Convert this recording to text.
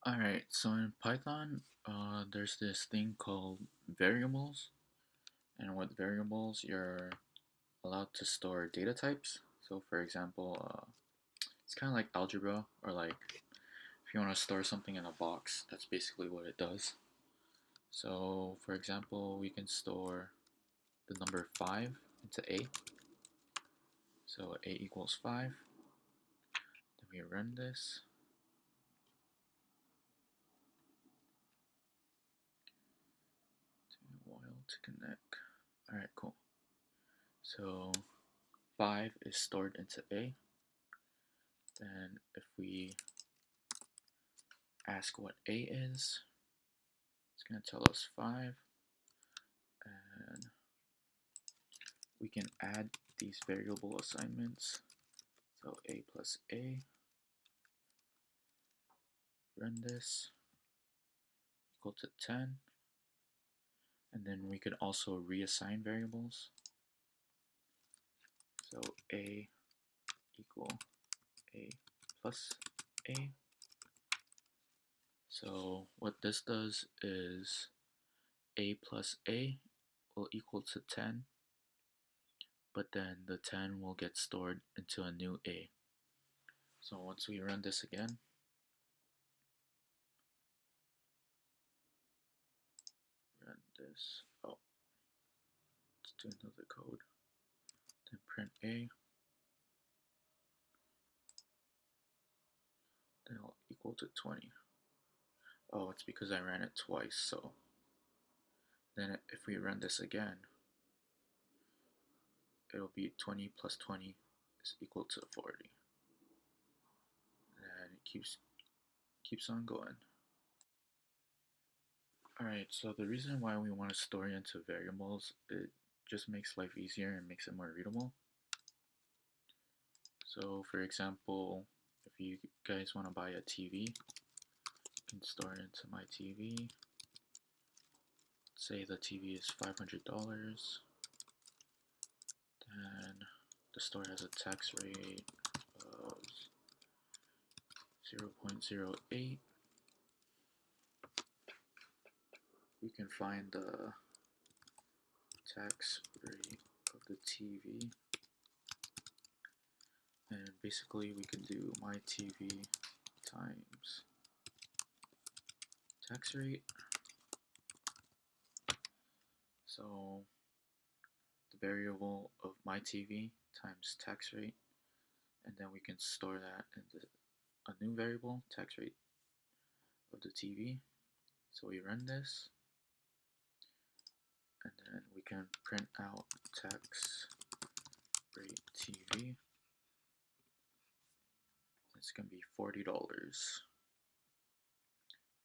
Alright, so in Python, there's this thing called variables, and with variables, you're allowed to store data types. So, for example, it's kind of like algebra, or like if you want to store something in a box, that's basically what it does. So, for example, we can store the number 5 into a. So, a equals 5. Then we run this. While to connect. Alright, cool. So 5 is stored into A. Then if we ask what A is, it's going to tell us 5. And we can add these variable assignments. So A plus A. Run this. Equal to 10. And then we could also reassign variables. So A equal A plus A. So what this does is A plus A will equal to 10, but then the 10 will get stored into a new A. So once we run this again, run this, let's do another code, then print A, then it'll equal to 20. Oh, it's because I ran it twice, so then if we run this again, it'll be 20 plus 20 is equal to 40. And it keeps on going. Alright, so the reason why we want to store it into variables, it just makes life easier and makes it more readable. So for example, if you guys want to buy a TV, you can store it into my TV. Say the TV is $500. Then the store has a tax rate of 0.08. We can find the tax rate of the TV. And basically we can do my TV times tax rate. So the variable of my TV times tax rate, and then we can store that into a new variable, tax rate of the TV. So we run this, and then we can print out tax rate TV. It's going to be $40.